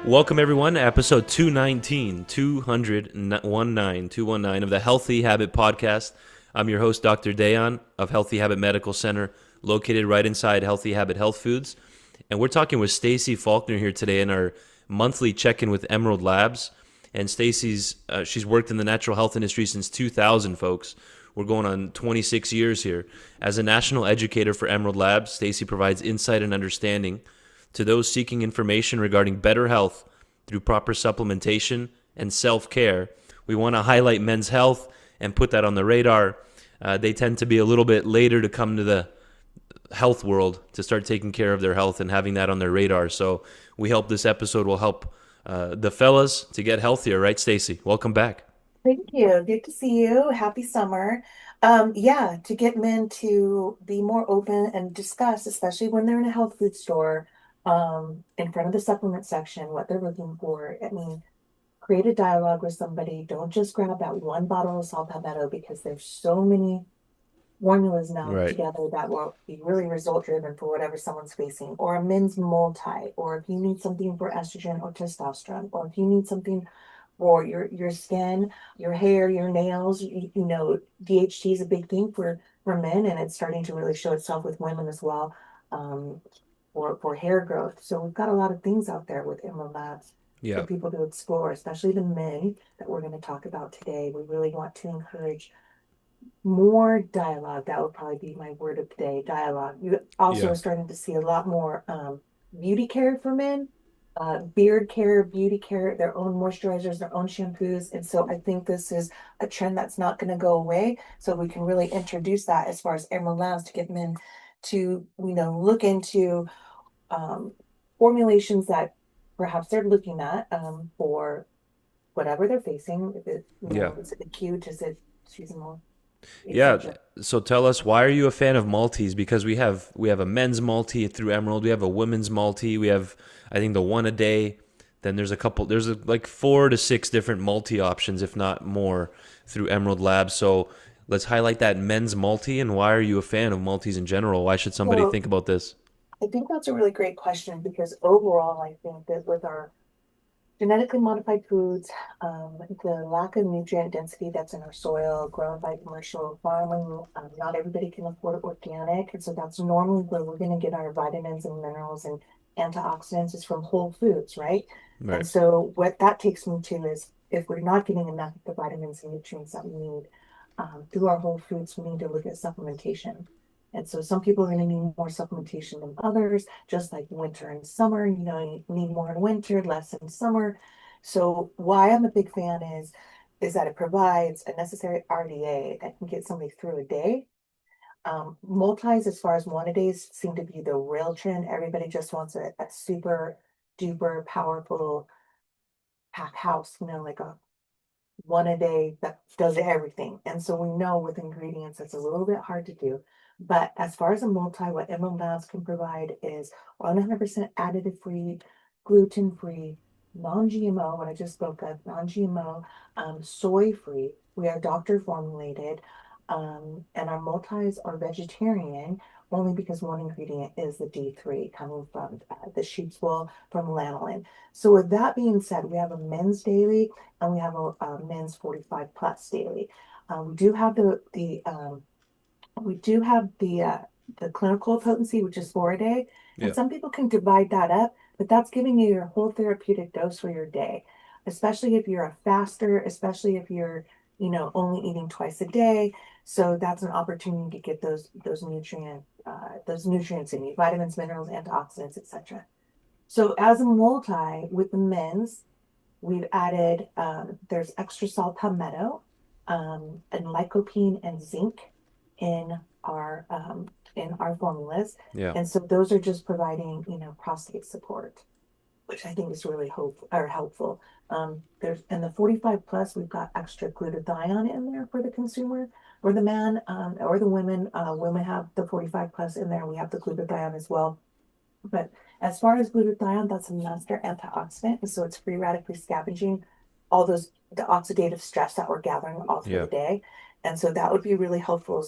Welcome, everyone, to episode 219 of the Healthy Habit Podcast. I'm your host, Dr. Dayan of Healthy Habit Medical Center, located right inside Healthy Habit Health Foods. And we're talking with Stacy Faulkner here today in our monthly check-in with Emerald Labs. And Stacy's, she's worked in the natural health industry since 2000, folks. We're going on 26 years here. As a national educator for Emerald Labs, Stacy provides insight and understanding to those seeking information regarding better health through proper supplementation and self-care. We want to highlight men's health and put that on the radar. They tend to be a little bit later to come to the health world to start taking care of their health and having that on their radar. So we hope this episode will help the fellas to get healthier, right, Stacy? Welcome back. Thank you. Good to see you. Happy summer. Yeah, to get men to be more open and discuss, especially when they're in a health food store, in front of the supplement section, what they're looking for. I mean, create a dialogue with somebody. Don't just grab that one bottle of saw palmetto because there's so many formulas now Right. together that will be really result driven for whatever someone's facing, or a men's multi, or if you need something for estrogen or testosterone, or if you need something for your skin, your hair, your nails. DHT is a big thing for men, and it's starting to really show itself with women as well, um, for hair growth. So we've got a lot of things out there with Emerald Labs for Yeah. people to explore, especially the men that we're going to talk about today. We really want to encourage more dialogue. That would probably be my word of the day, dialogue. You also Yeah. are starting to see a lot more beauty care for men, beard care, beauty care, their own moisturizers, their own shampoos. And so I think this is a trend that's not going to go away. So we can really introduce that as far as Emerald Labs to get men to, look into um, formulations that perhaps they're looking at for whatever they're facing. If it, Yeah. is it acute, is it seasonal, Yeah. etc. So tell us, why are you a fan of multis? Because we have a men's multi through Emerald. We have a women's multi. We have, I think, the one a day. Then there's a couple. Like 4 to 6 different multi options, if not more, through Emerald Labs. So let's highlight that men's multi. And why are you a fan of multis in general? Why should somebody Well, think about this? I think that's a really great question because overall, I think that with our genetically modified foods, the lack of nutrient density that's in our soil, grown by commercial farming, not everybody can afford organic. And so that's normally where we're going to get our vitamins and minerals and antioxidants is from whole foods, right? And Right. so what that takes me to is if we're not getting enough of the vitamins and nutrients that we need through our whole foods, we need to look at supplementation. And so some people are going to need more supplementation than others, just like winter and summer. You need more in winter, less in summer. So why I'm a big fan is that it provides a necessary RDA that can get somebody through a day. Multis, as far as one a days, seem to be the real trend. Everybody just wants a super duper powerful pack house, like a one a day that does everything. And so we know with ingredients it's a little bit hard to do. But as far as a multi, what Emerald Labs can provide is 100% additive free, gluten free, non-GMO, what I just spoke of, non-GMO, soy free. We are doctor formulated. And our multis are vegetarian only because one ingredient is the D3 coming from the sheep's wool from lanolin. So with that being said, we have a men's daily and we have a men's 45 plus daily. We do have the clinical potency, which is 4 a day, and Yeah. some people can divide that up, but that's giving you your whole therapeutic dose for your day, especially if you're a faster, especially if you're only eating twice a day. So that's an opportunity to get those nutrients in you, vitamins, minerals, antioxidants, etc. So as a multi with the men's, we've added, there's extra salt palmetto, and lycopene and zinc in our formulas. Yeah. And so those are just providing, prostate support, which I think is really helpful. There's in the 45 plus, we've got extra glutathione in there for the consumer, for the man, or the women. Women have the 45 plus in there. We have the glutathione as well. But as far as glutathione, that's a master antioxidant. And so it's free radically scavenging all the oxidative stress that we're gathering all through Yeah. the day. And so that would be really helpful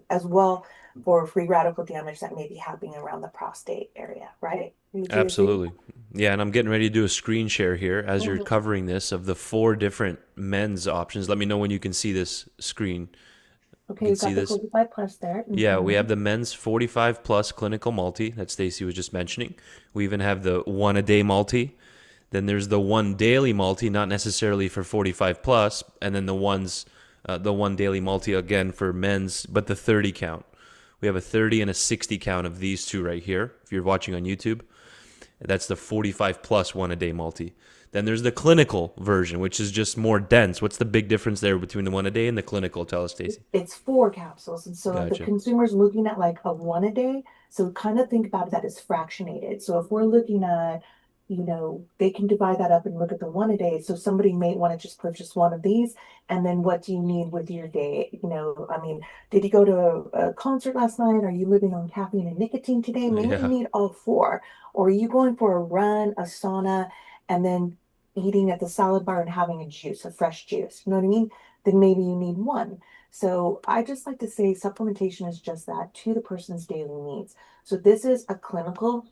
as well for free radical damage that may be happening around the prostate area, right? Would you agree? Absolutely. Yeah, and I'm getting ready to do a screen share here as you're Mhm. covering this of the four different men's options. Let me know when you can see this screen. You Okay, can you've see got the this. 45 plus there. Yeah, we Hmm. have the men's 45 plus clinical multi that Stacy was just mentioning. We even have the one a day multi. Then there's the one daily multi, not necessarily for 45 plus, and then the one daily multi again for men's, but the 30 count. We have a 30 and a 60 count of these two right here. If you're watching on YouTube, that's the 45 plus one a day multi. Then there's the clinical version, which is just more dense. What's the big difference there between the one a day and the clinical? Tell us, Stacy. It's 4 capsules. And so if the Gotcha. consumer's looking at like a one a day, so kind of think about that as fractionated. So if we're looking at, they can divide that up and look at the one a day. So somebody may want to just purchase one of these. And then what do you need with your day? I mean, did you go to a concert last night? Are you living on caffeine and nicotine today? Maybe you Yeah. need all four. Or are you going for a run, a sauna, and then eating at the salad bar and having a juice, a fresh juice? You know what I mean? Then maybe you need one. So I just like to say supplementation is just that, to the person's daily needs. So this is a clinical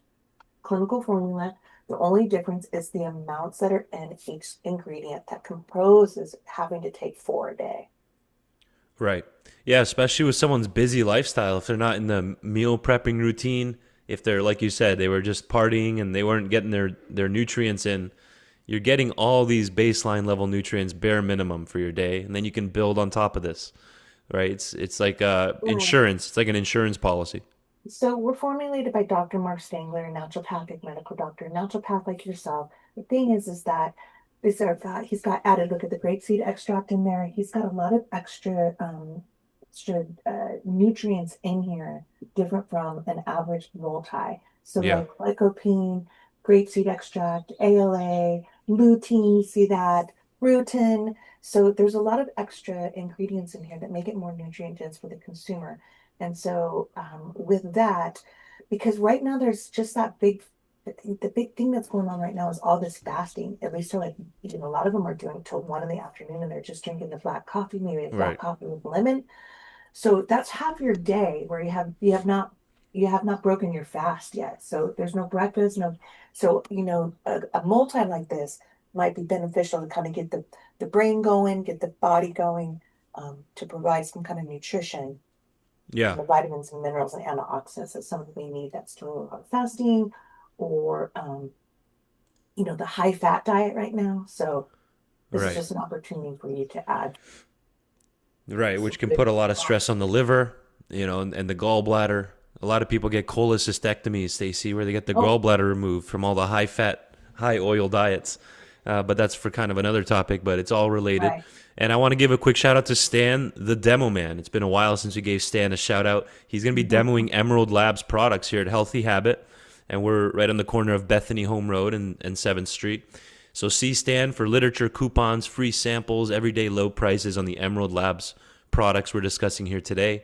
formula. The only difference is the amounts that are in each ingredient that composes having to take four a day. Right. Yeah, especially with someone's busy lifestyle. If they're not in the meal prepping routine, if they're, like you said, they were just partying and they weren't getting their nutrients in, you're getting all these baseline level nutrients bare minimum for your day, and then you can build on top of this. Right? It's like Right. insurance. It's like an insurance policy. So we're formulated by Dr. Mark Stangler, a naturopathic medical doctor, a naturopath like yourself. The thing is that he's got added, look at the grapeseed extract in there. He's got a lot of extra nutrients in here, different from an average multi. So Yeah. like lycopene, grapeseed extract, ALA, lutein, you see that, rutin. So there's a lot of extra ingredients in here that make it more nutrient dense for the consumer. And so with that, because right now there's just the big thing that's going on right now is all this fasting. At least they're like, a lot of them are doing till 1 in the afternoon and they're just drinking the black coffee, maybe a black Right. coffee with lemon. So that's half your day where you have not broken your fast yet. So there's no breakfast, no. So a multi like this might be beneficial to kind of get the brain going, get the body going, to provide some kind of nutrition Yeah. and the vitamins and minerals and antioxidants that somebody may need that's doing fasting or the high fat diet right now. So this is Right. just an opportunity for you to add Right. some Which can good put a lot of fat. stress on the liver, and the gallbladder. A lot of people get cholecystectomies, Stacy, where they get the Oh, gallbladder removed from all the high fat, high oil diets. But that's for kind of another topic, but it's all related. right. And I want to give a quick shout out to Stan, the demo man. It's been a while since we gave Stan a shout out. He's going to be demoing Emerald Labs products here at Healthy Habit. And we're right on the corner of Bethany Home Road and 7th Street. So see Stan for literature, coupons, free samples, everyday low prices on the Emerald Labs products we're discussing here today.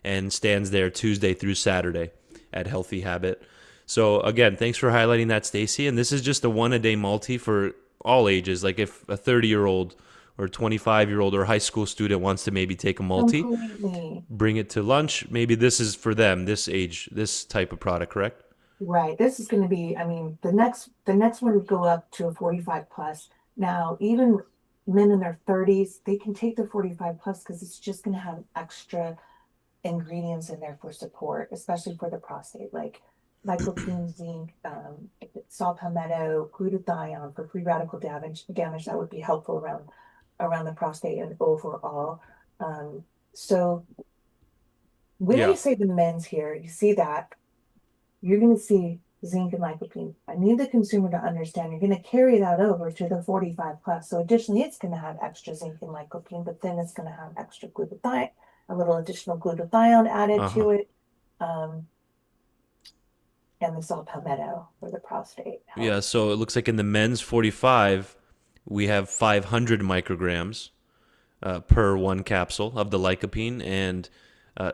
And Stan's there Tuesday through Saturday at Healthy Habit. So again, thanks for highlighting that, Stacy. And this is just a one a day multi for all ages. Like if a 30-year-old or 25-year-old or high school student wants to maybe take a multi, Completely. bring it to lunch, maybe this is for them, this age, this type of product, correct? Right. This is going to be, I mean, the next one would go up to a 45 plus. Now, even men in their 30s, they can take the 45 plus because it's just going to have extra ingredients in there for support, especially for the prostate, like lycopene, zinc, saw palmetto, glutathione for free radical damage that would be helpful around the prostate and overall. So when I Yeah. say the men's here, you see that you're going to see zinc and lycopene. I need the consumer to understand you're going to carry that over to the 45 plus. So additionally, it's going to have extra zinc and lycopene, but then it's going to have extra glutathione, a little additional glutathione added Uh-huh. to it, um, and the saw palmetto for the prostate health. Yeah, so it looks like in the men's 45, we have 500 micrograms per one capsule of the lycopene and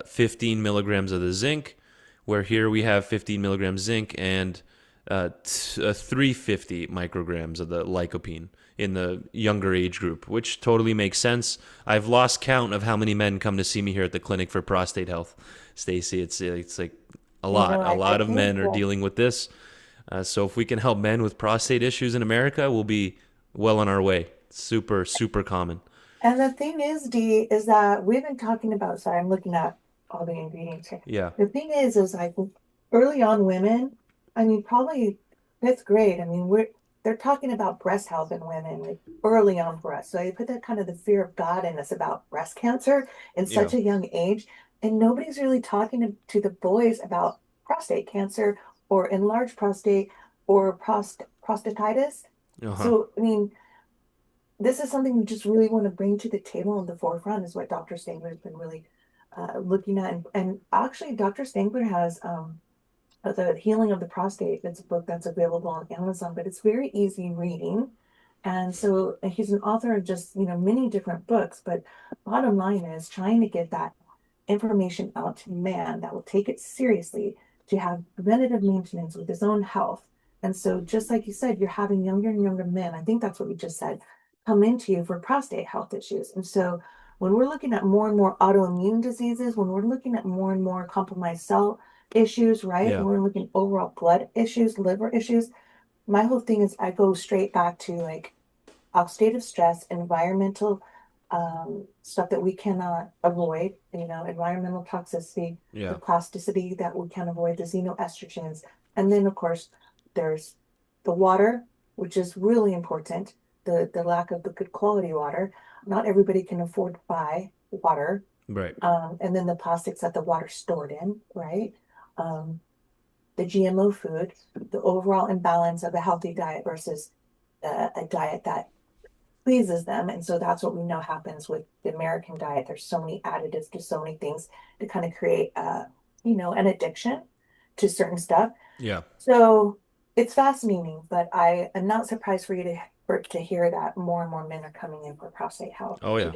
15 milligrams of the zinc, where here we have 15 milligrams zinc and 350 micrograms of the lycopene in the younger age group, which totally makes sense. I've lost count of how many men come to see me here at the clinic for prostate health, Stacy. It's like a You know, lot. A I lot of think men are that, dealing with this. So if we can help men with prostate issues in America, we'll be well on our way. Super, super common. and the thing is, Dee, is that we've been talking about, sorry, I'm looking at all the ingredients here. Yeah. The thing is like early on women, I mean, probably fifth grade, I mean, they're talking about breast health in women like early on for us. So you put that kind of the fear of God in us about breast cancer in Yeah. such a young age, and nobody's really talking to the boys about prostate cancer or enlarged prostate or prostatitis. Uh-huh. So, I mean, this is something we just really want to bring to the table in the forefront is what Dr. Stangler has been really looking at. And actually, Dr. Stangler has The Healing of the Prostate. It's a book that's available on Amazon, but it's very easy reading. And so he's an author of just, many different books. But bottom line is trying to get that information out to man that will take it seriously to have preventative maintenance with his own health. And so, just like you said, you're having younger and younger men. I think that's what we just said come into you for prostate health issues. And so, when we're looking at more and more autoimmune diseases, when we're looking at more and more compromised cell issues, right? Yeah. When we're looking overall blood issues, liver issues, my whole thing is I go straight back to like oxidative stress, environmental stuff that we cannot avoid, environmental toxicity, the Yeah. plasticity that we can avoid, the xenoestrogens. And then, of course, there's the water, which is really important, the lack of the good quality water. Not everybody can afford to buy water. Right. And then the plastics that the water's stored in, right? Um, the GMO food, the overall imbalance of a healthy diet versus a diet that pleases them. And so that's what we know happens with the American diet. There's so many additives to so many things to kind of create an addiction to certain stuff. Yeah. So it's fascinating, but I am not surprised for you to hear that more and more men are coming in for prostate health. Oh, yeah.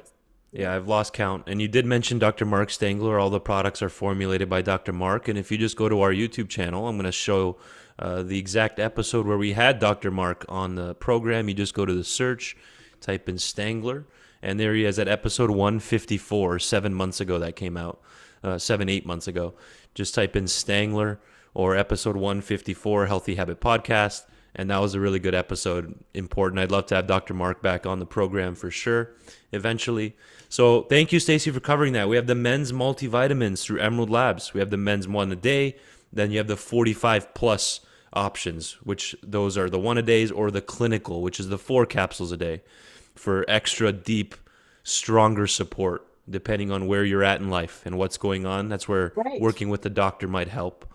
Yeah, I've lost count. And you did mention Dr. Mark Stangler. All the products are formulated by Dr. Mark. And if you just go to our YouTube channel, I'm going to show the exact episode where we had Dr. Mark on the program. You just go to the search, type in Stangler, and there he is at episode 154, 7 months ago that came out, 8 months ago. Just type in Stangler or episode 154, Healthy Habit Podcast. And that was a really good episode. Important. I'd love to have Dr. Mark back on the program for sure, eventually. So thank you, Stacy, for covering that. We have the men's multivitamins through Emerald Labs. We have the men's one a day. Then you have the 45 plus options, which those are the one a days or the clinical, which is the 4 capsules a day for extra deep, stronger support, depending on where you're at in life and what's going on. That's where Right. working with the doctor might help.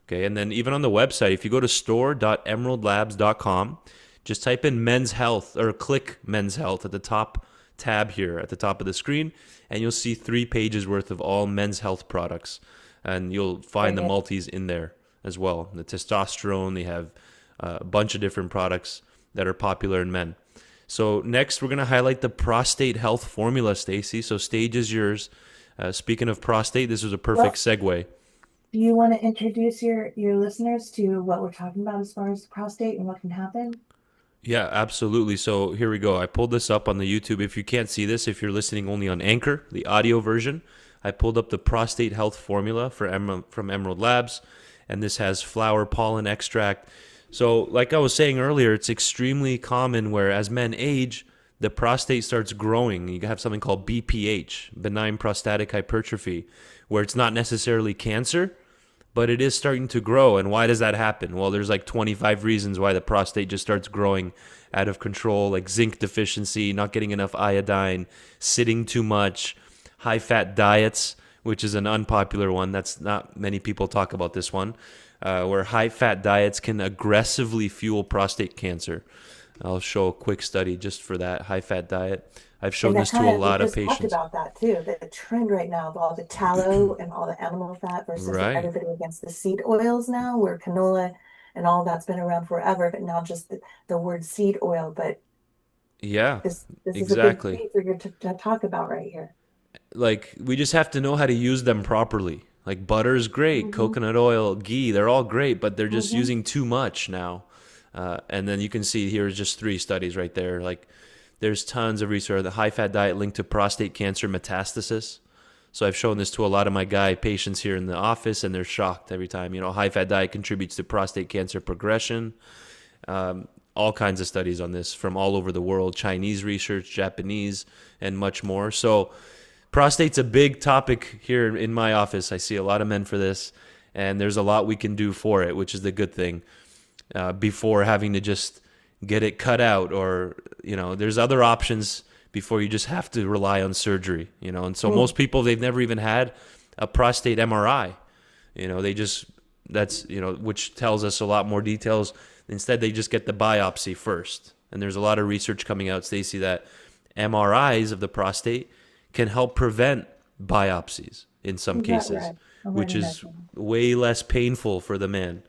Okay, and then even on the website, if you go to store.emeraldlabs.com, just type in men's health or click men's health at the top tab here at the top of the screen, and you'll see 3 pages worth of all men's health products. And you'll find the Brilliant. multis in there as well. The testosterone, they have a bunch of different products that are popular in men. So next, we're going to highlight the prostate health formula, Stacy. So stage is yours. Speaking of prostate, this was a Well, perfect segue. do you want to introduce your listeners to what we're talking about as far as prostate and what can happen? Yeah, absolutely. So here we go. I pulled this up on the YouTube. If you can't see this, if you're listening only on Anchor, the audio version, I pulled up the prostate health formula from Emerald Labs, and this has flower pollen extract. So like I was saying earlier, it's extremely common where as men age, the prostate starts growing. You have something called BPH, benign prostatic hypertrophy, where it's not necessarily cancer, but it is starting to grow. And why does that happen? Well, there's like 25 reasons why the prostate just starts growing out of control, like zinc deficiency, not getting enough iodine, sitting too much, high fat diets, which is an unpopular one. That's not many people talk about this one, where high fat diets can aggressively fuel prostate cancer. I'll show a quick study just for that high fat diet. I've shown And that this to a kind of, we lot of just talked patients. about that too, the trend right now of all the tallow and all the animal fat versus Right. everybody against the seed oils now, where canola and all that's been around forever, but now just the word seed oil. But Yeah, this is a big exactly. thing for you to talk about right here. Like we just have to know how to use them properly. Like butter is great, Hmm. coconut oil, ghee, they're all great, but they're just Hmm. using too much now. And then you can see here just 3 studies right there. Like there's tons of research. The high-fat diet linked to prostate cancer metastasis. So I've shown this to a lot of my guy patients here in the office, and they're shocked every time. High-fat diet contributes to prostate cancer progression. All kinds of studies on this from all over the world, Chinese research, Japanese, and much more. So prostate's a big topic here in my office. I see a lot of men for this, and there's a lot we can do for it, which is the good thing, before having to just get it cut out, or, there's other options before you just have to rely on surgery, And so most people, they've never even had a prostate MRI, which tells us a lot more details. Instead, they just get the biopsy first. And there's a lot of research coming out, Stacy, that MRIs of the prostate can help prevent biopsies in some cases, right? which is way less painful for the man.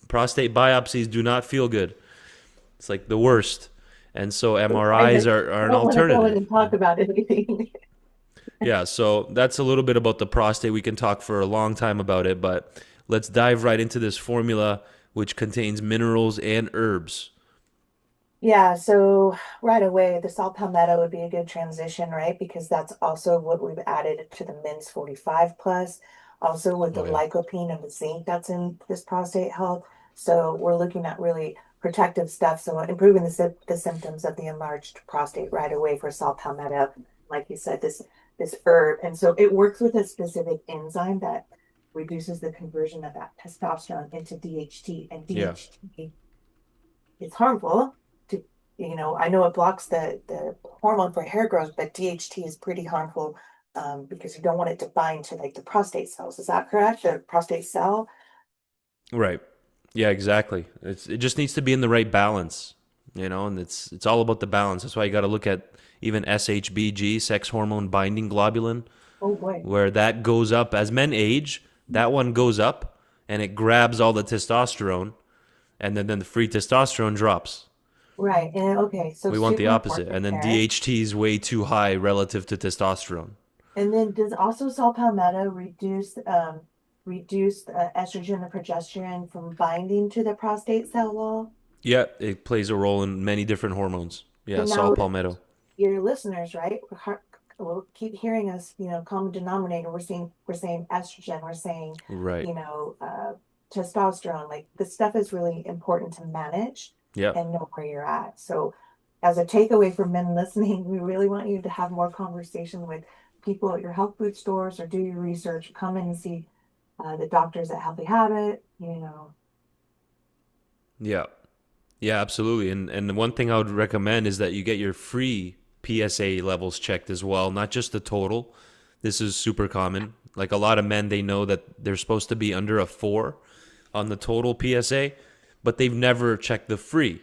Prostate biopsies do not feel good. It's like the worst. And so MRIs are an alternative. I don't want to go in and talk about anything. Yeah, so that's a little bit about the prostate. We can talk for a long time about it, but let's dive right into this formula, which contains minerals and herbs. Yeah, so right away, the saw palmetto would be a good transition, right? Because that's also what we've added to the men's 45 plus, also with the lycopene and the zinc that's in this prostate health. So we're looking at really protective stuff. So improving the symptoms of the enlarged prostate right away for saw palmetto, like you said, this herb. And so it works with a specific enzyme that reduces the conversion of that testosterone into DHT, and DHT is harmful to, I know it blocks the hormone for hair growth, but DHT is pretty harmful because you don't want it to bind to like the prostate cells. Is that correct? The prostate cell? Right. Yeah, exactly. It just needs to be in the right balance, and it's all about the balance. That's why you got to look at even SHBG, sex hormone binding globulin, Oh boy. where that goes up as men age. That one goes up and it grabs all the testosterone, and then the free testosterone drops. Right. And okay, so We want the super opposite. important And then there. DHT is way too high relative to testosterone. And then does also saw palmetto reduce estrogen and progesterone from binding to the prostate cell wall? Yeah, it plays a role in many different hormones. So Yeah, saw now palmetto. your listeners, right, will keep hearing us, common denominator. We're saying estrogen, we're saying, Right. testosterone. Like this stuff is really important to manage Yeah. and know where you're at. So as a takeaway for men listening, we really want you to have more conversation with people at your health food stores, or do your research, come in and see the doctors at Healthy Habit, Yeah. Yeah, absolutely. And the one thing I would recommend is that you get your free PSA levels checked as well, not just the total. This is super common. Like a lot of men, they know that they're supposed to be under a 4 on the total PSA, but they've never checked the free.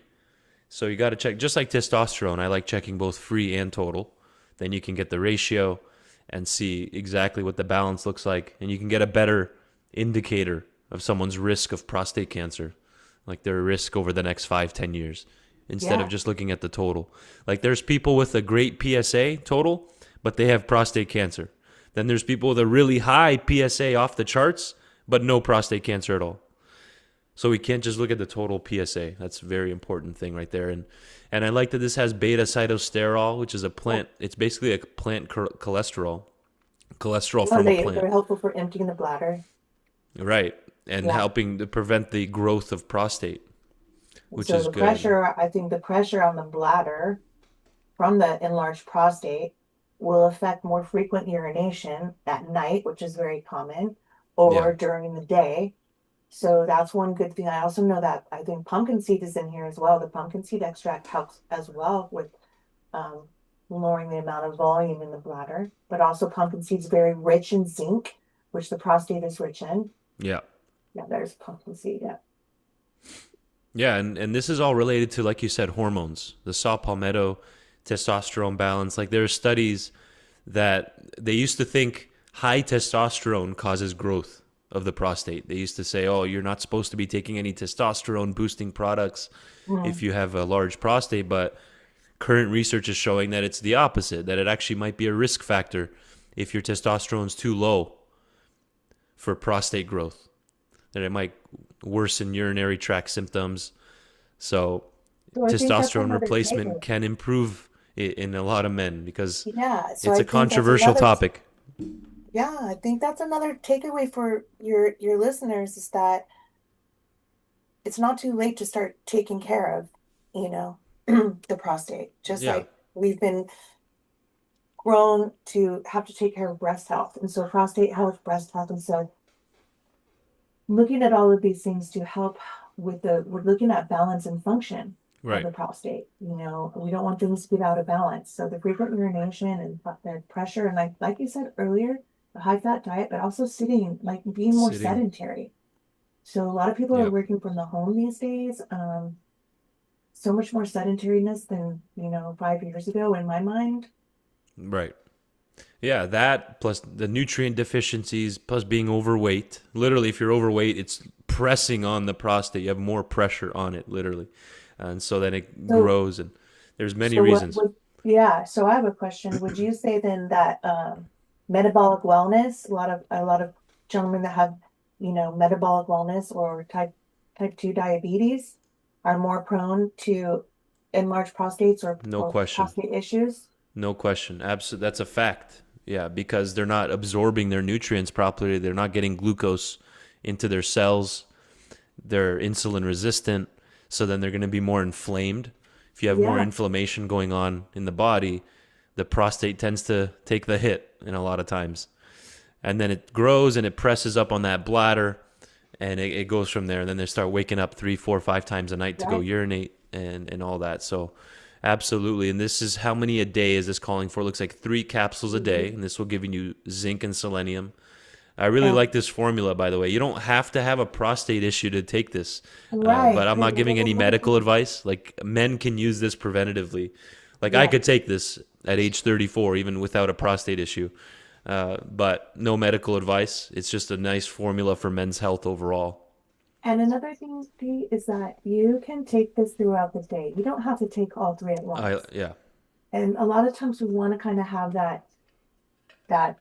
So you got to check, just like testosterone. I like checking both free and total. Then you can get the ratio and see exactly what the balance looks like. And you can get a better indicator of someone's risk of prostate cancer, like their risk over the next 5-10 years, instead of just looking at the total. Like there's people with a great PSA total, but they have prostate cancer. Then there's people with a really high PSA off the charts, but no prostate cancer at all. So we can't just look at the total PSA. That's a very important thing right there. And I like that this has beta cytosterol, which is a plant. It's basically a plant cholesterol from a plant. They're helpful for emptying the bladder. Right. And helping to prevent the growth of prostate, which is good. I think the pressure on the bladder from the enlarged prostate will affect more frequent urination at night, which is very common, or during the day. So that's one good thing. I also know that I think pumpkin seed is in here as well. The pumpkin seed extract helps as well with lowering the amount of volume in the bladder. But also pumpkin seed is very rich in zinc, which the prostate is rich in. Yeah. Yeah, there's pumpkin seed. Yeah. Yeah, and this is all related to, like you said, hormones. The saw palmetto, testosterone balance. Like there are studies that they used to think high testosterone causes growth of the prostate. They used to say, oh, you're not supposed to be taking any testosterone boosting products if you have a large prostate. But current research is showing that it's the opposite, that it actually might be a risk factor if your testosterone's too low for prostate growth, that it might worsen urinary tract symptoms. So So I think that's testosterone another replacement takeaway. can improve in a lot of men because Yeah, so it's I a think that's controversial another, topic. yeah, I think that's another takeaway for your listeners is that it's not too late to start taking care of, you know, the prostate. Just Yeah, like we've been grown to have to take care of breast health. And so prostate health, breast health. And so looking at all of these things to help we're looking at balance and function of right. the prostate. We don't want things to get out of balance. So the frequent urination and the pressure, and like you said earlier, the high fat diet, but also sitting, like being more Sitting. sedentary. So a lot of people are Yep. working from the home these days. So much more sedentariness than, 5 years ago in my mind. Right. Yeah, that plus the nutrient deficiencies, plus being overweight. Literally, if you're overweight, it's pressing on the prostate. You have more pressure on it, literally. And so then it So grows, and there's many So what reasons. would, yeah, so I have a question. Would you say then that metabolic wellness, a lot of gentlemen that have, metabolic wellness or type 2 diabetes are more prone to enlarged prostates No or question. prostate issues? No question. Absolutely. That's a fact. Yeah, because they're not absorbing their nutrients properly. They're not getting glucose into their cells. They're insulin resistant. So then they're going to be more inflamed. If you have more Yeah, inflammation going on in the body, the prostate tends to take the hit in a lot of times. And then it grows and it presses up on that bladder and it goes from there. And then they start waking up 3, 4, 5 times a night to go right. urinate and all that. So absolutely. And this is how many a day is this calling for? It looks like 3 capsules a day. Mhm. And this will give you zinc and selenium. I really And like this formula, by the way. You don't have to have a prostate issue to take this, but right, I'm because not giving any medical advice. Like, men can use this preventatively. Like, I yeah. could take this at age 34, even without a prostate issue, but no medical advice. It's just a nice formula for men's health overall. And another thing, Pete, is that you can take this throughout the day. You don't have to take all three at once. Yeah, And a lot of times we want to kind of have that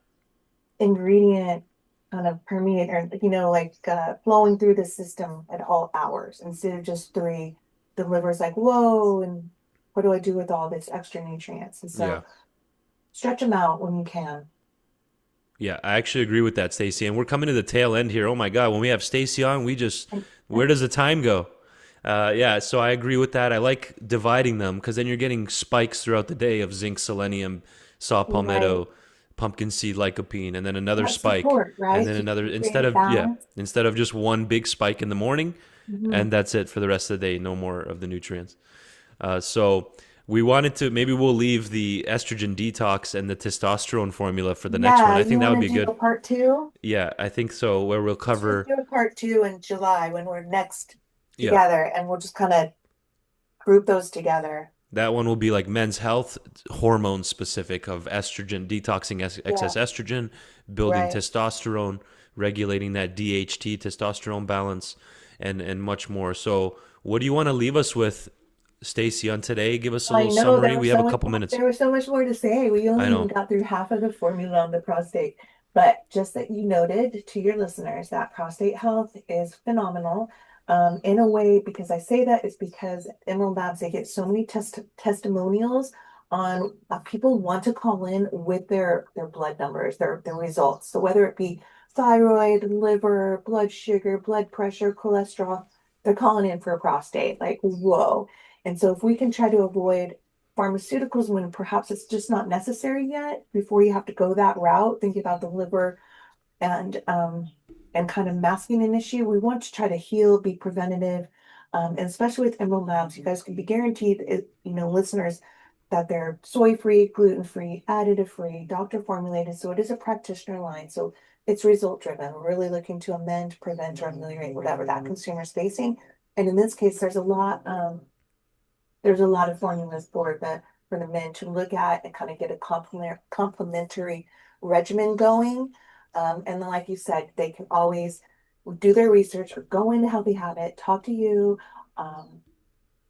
ingredient kind of permeate or like flowing through the system at all hours instead of just three. The liver's like, whoa, and what do I do with all this extra nutrients? And yeah. so stretch them out when you can. Yeah, I actually agree with that, Stacy. And we're coming to the tail end here. Oh my God, when we have Stacy on, And where does the time go? Yeah, so I agree with that. I like dividing them because then you're getting spikes throughout the day of zinc, selenium, saw right, palmetto, pumpkin seed, lycopene, and then another that spike, support, and right? then To another create balance. instead of just one big spike in the morning, Mhm. and that's it for the rest of the day. No more of the nutrients. So we wanted to maybe we'll leave the estrogen detox and the testosterone formula for the next one. Yeah, I you think that want would to be do good. a part two? Yeah, I think so. Where we'll Let's cover, do a part two in July when we're next yeah, together and we'll just kind of group those together. that one will be like men's health, hormone specific of estrogen, detoxing Yeah, excess estrogen, building right. testosterone, regulating that DHT testosterone balance, and much more. So, what do you want to leave us with, Stacy, on today? Give us a I little know summary. We have a couple minutes. there was so much more to say. We I only even know. got through half of the formula on the prostate. But just that you noted to your listeners that prostate health is phenomenal. In a way, because I say that is because at Emerald Labs, they get so many testimonials on people want to call in with their blood numbers, their results. So whether it be thyroid, liver, blood sugar, blood pressure, cholesterol, they're calling in for a prostate. Like, whoa. And so if we can try to avoid pharmaceuticals when perhaps it's just not necessary yet, before you have to go that route, think about the liver and kind of masking an issue. We want to try to heal, be preventative. And especially with Emerald Labs, you guys can be guaranteed, listeners, that they're soy-free, gluten-free, additive-free, doctor formulated. So it is a practitioner line. So it's result driven. We're really looking to amend, prevent, or ameliorate whatever that consumer's facing. And in this case, there's a lot of formulas for the men to look at and kind of get a complementary regimen going. And then, like you said, they can always do their research or go into Healthy Habit, talk to you, um,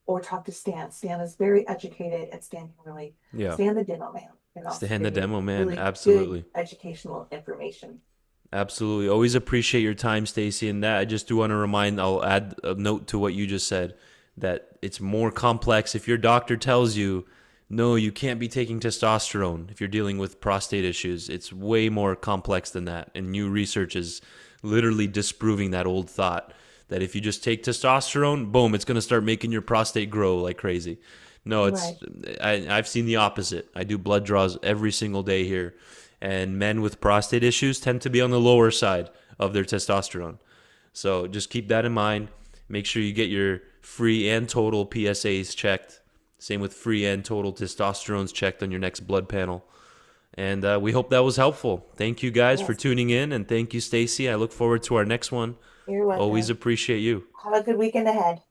or talk to Stan. Stan is very educated, and Stan can really Yeah, Stan the demo man can also Stan the give you demo man. really good Absolutely. educational information. Absolutely. Always appreciate your time, Stacy. And that I just do want to remind, I'll add a note to what you just said, that it's more complex. If your doctor tells you, no, you can't be taking testosterone if you're dealing with prostate issues, it's way more complex than that. And new research is literally disproving that old thought that if you just take testosterone, boom, it's going to start making your prostate grow like crazy. No, Right. I've seen the opposite. I do blood draws every single day here, and men with prostate issues tend to be on the lower side of their testosterone. So just keep that in mind. Make sure you get your free and total PSAs checked. Same with free and total testosterones checked on your next blood panel. And we hope that was helpful. Thank you guys for Yes. tuning in, and thank you, Stacy. I look forward to our next one. You're Always welcome. appreciate you. Have a good weekend ahead.